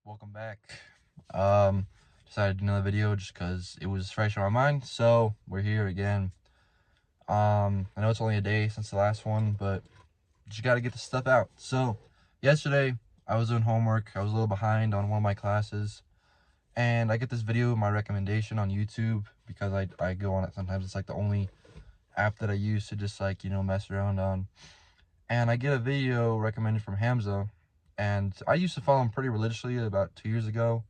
Welcome back. Decided to do another video just because it was fresh on my mind. So we're here again. I know it's only a day since the last one, but just got to get the stuff out. So yesterday I was doing homework. I was a little behind on one of my classes, and I get this video, my recommendation on YouTube, because I go on it sometimes. It's like the only app that I use to just mess around on. And I get a video recommended from Hamza, and I used to follow him pretty religiously about 2 years ago.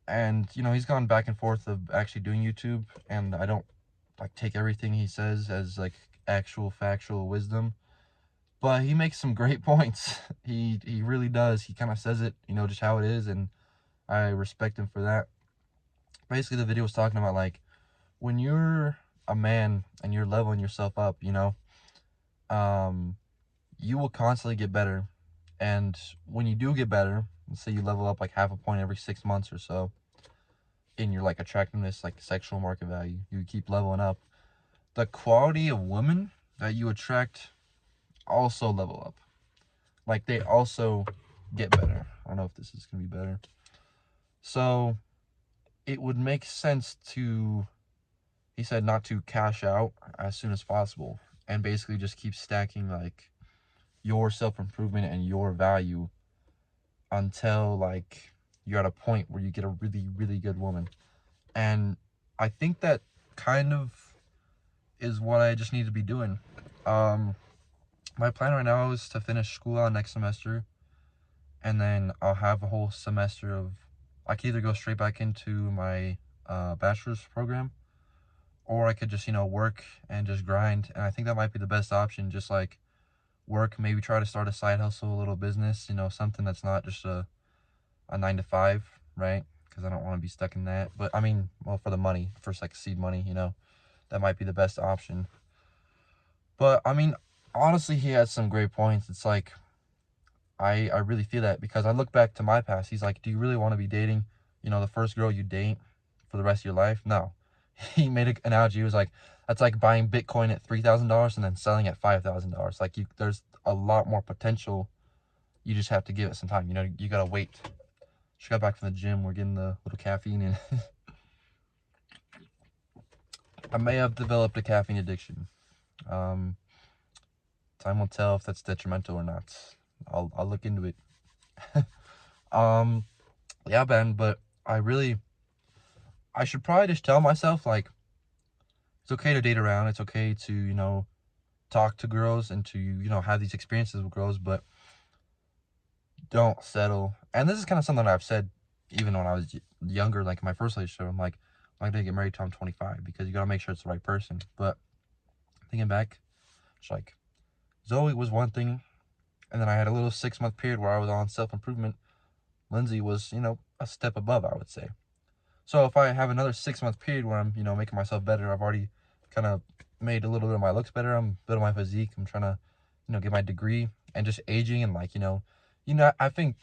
And he's gone back and forth of actually doing YouTube, and I don't take everything he says as actual factual wisdom, but he makes some great points. He really does. He kind of says it just how it is, and I respect him for that. Basically, the video was talking about when you're a man and you're leveling yourself up, you will constantly get better. And when you do get better, let's say you level up half a point every 6 months or so in your attractiveness, sexual market value, you keep leveling up, the quality of women that you attract also level up. They also get better. I don't know if this is gonna be better. So it would make sense to, he said, not to cash out as soon as possible, and basically just keep stacking your self-improvement and your value until you're at a point where you get a really, really good woman. And I think that kind of is what I just need to be doing. My plan right now is to finish school out next semester, and then I'll have a whole semester of, I could either go straight back into my bachelor's program, or I could just work and just grind. And I think that might be the best option. Just work, maybe try to start a side hustle, a little business, something that's not just a 9 to 5, right? Because I don't want to be stuck in that. But I mean, well, for the money, for seed money, that might be the best option. But I mean, honestly, he has some great points. It's I really feel that, because I look back to my past. He's like, do you really want to be dating the first girl you date for the rest of your life? No. He made an analogy. He was like, that's like buying Bitcoin at $3,000 and then selling at $5,000. There's a lot more potential. You just have to give it some time. You gotta wait. Just got back from the gym. We're getting the little caffeine in. I may have developed a caffeine addiction. Time will tell if that's detrimental or not. I'll look into it. Yeah, Ben, but I should probably just tell myself it's okay to date around. It's okay to talk to girls and to have these experiences with girls, but don't settle. And this is kind of something I've said even when I was younger, in my first relationship. I'm like, I'm not gonna get married till I'm 25, because you gotta make sure it's the right person. But thinking back, it's Zoe was one thing, and then I had a little 6-month period where I was on self-improvement. Lindsay was a step above, I would say. So if I have another 6-month period where I'm making myself better, I've already kind of made a little bit of my looks better, I'm building my physique, I'm trying to get my degree, and just aging, and I think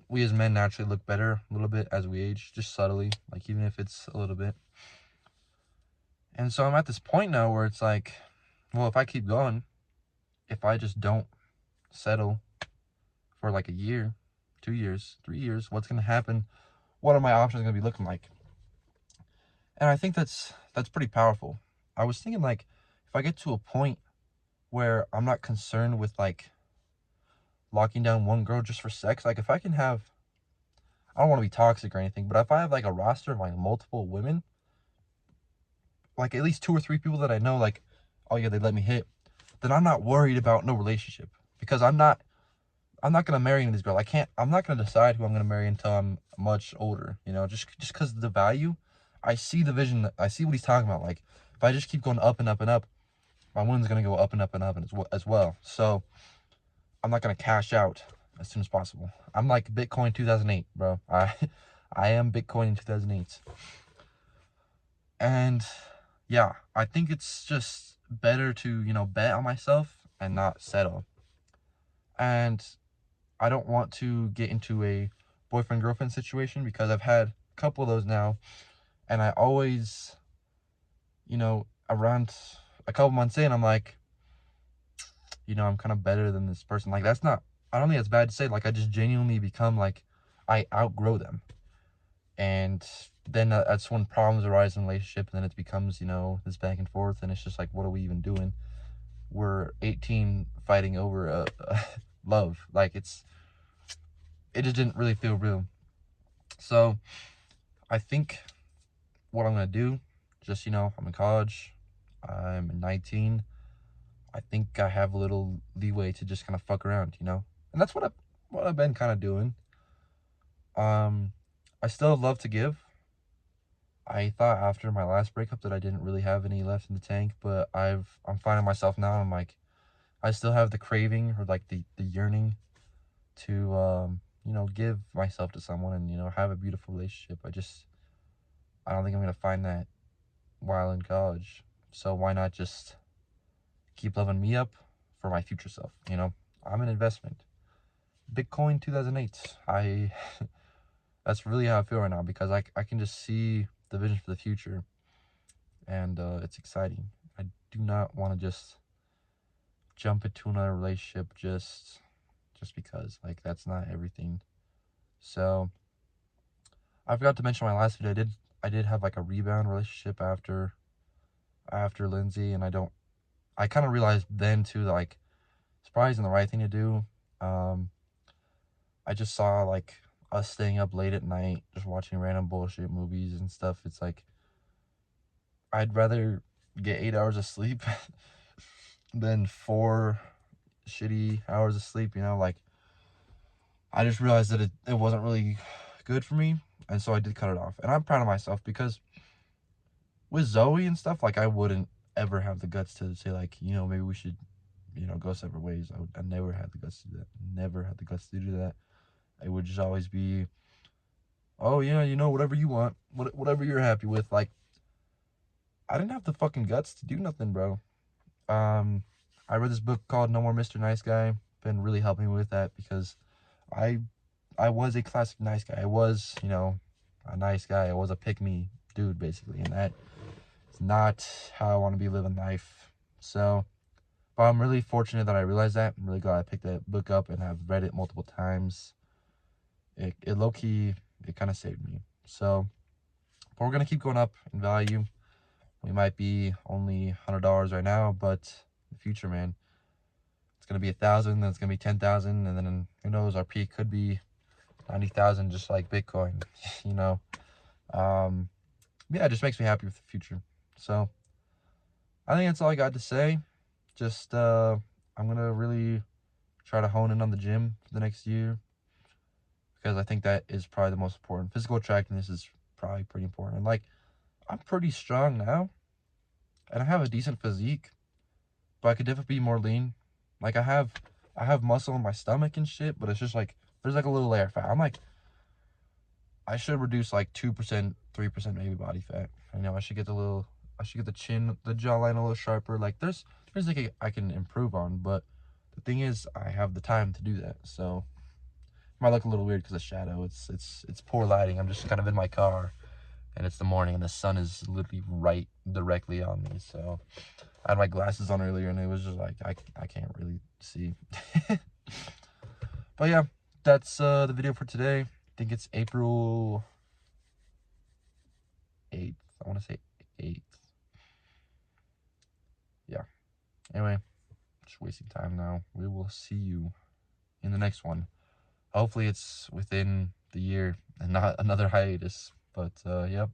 we as men naturally look better a little bit as we age, just subtly, even if it's a little bit. And so I'm at this point now where it's well, if I keep going, if I just don't settle for a year, 2 years, 3 years, what's going to happen? What are my options going to be looking like? And I think that's pretty powerful. I was thinking if I get to a point where I'm not concerned with locking down one girl just for sex, if I can have, I don't want to be toxic or anything, but if I have a roster of multiple women, at least 2 or 3 people that I know, oh yeah, they let me hit, then I'm not worried about no relationship, because I'm not gonna marry this girl. I'm not gonna decide who I'm gonna marry until I'm much older, just because of the value. I see the vision, I see what he's talking about. If I just keep going up and up and up, my woman's gonna go up and up and up as well. So I'm not gonna cash out as soon as possible. I'm like Bitcoin 2008, bro. I am Bitcoin in 2008. And yeah, I think it's just better to bet on myself and not settle. And I don't want to get into a boyfriend-girlfriend situation, because I've had a couple of those now, and I always, around a couple months in, I'm I'm kind of better than this person. That's not, I don't think that's bad to say. I just genuinely become I outgrow them. And then that's when problems arise in a relationship, and then it becomes, you know, this back and forth, and it's just like, what are we even doing? We're 18 fighting over love. Like, it just didn't really feel real. So I think what I'm gonna do, just, you know, I'm in college, I'm 19. I think I have a little leeway to just kind of fuck around, you know, and that's what I've been kind of doing. I still have love to give. I thought after my last breakup that I didn't really have any left in the tank, but I'm finding myself now. I'm like, I still have the craving, or like the yearning to you know, give myself to someone and, you know, have a beautiful relationship. I don't think I'm gonna find that while in college. So why not just keep loving me up for my future self? You know, I'm an investment. Bitcoin 2008. That's really how I feel right now, because I can just see the vision for the future, and it's exciting. I do not want to just jump into another relationship just because. Like, that's not everything. So I forgot to mention my last video. I did have like a rebound relationship after Lindsay, and I kind of realized then too that, like, it's probably isn't the right thing to do. I just saw like us staying up late at night just watching random bullshit movies and stuff. It's like, I'd rather get 8 hours of sleep than 4 shitty hours of sleep, you know. Like, I just realized that it wasn't really good for me, and so I did cut it off. And I'm proud of myself, because with Zoe and stuff, like, I wouldn't ever have the guts to say, like, you know, maybe we should, you know, go separate ways. I never had the guts to do that. Never had the guts to do that. It would just always be, oh yeah, you know, whatever you want, whatever you're happy with. Like, I didn't have the fucking guts to do nothing, bro. I read this book called No More Mr. Nice Guy. Been really helping me with that, because I I was a classic nice guy. I was, you know, a nice guy. I was a pick-me dude, basically, and that is not how I want to be living life. So, but I'm really fortunate that I realized that. I'm really glad I picked that book up and have read it multiple times. It low-key, it kind of saved me. So, but we're gonna keep going up in value. We might be only $100 right now, but in the future, man, it's gonna be 1,000, then it's gonna be 10,000, and then who knows? Our peak could be 90,000, just like Bitcoin. You know, yeah, it just makes me happy with the future. So I think that's all I got to say. Just I'm gonna really try to hone in on the gym for the next year, because I think that is probably the most important. Physical attractiveness is probably pretty important. And like, I'm pretty strong now, and I have a decent physique, but I could definitely be more lean. Like, I have muscle in my stomach and shit, but it's just like there's like a little layer of fat. I'm like, I should reduce like 2%, 3% maybe body fat. You know, I should get the chin, the jawline a little sharper. Like, there's like I can improve on, but the thing is, I have the time to do that. So it might look a little weird because of shadow. It's poor lighting. I'm just kind of in my car, and it's the morning, and the sun is literally right directly on me. So I had my glasses on earlier, and it was just like I can't really see. But yeah, that's the video for today. I think it's April 8th. I want to say 8th. Yeah. Anyway, just wasting time now. We will see you in the next one. Hopefully it's within the year and not another hiatus. But yep.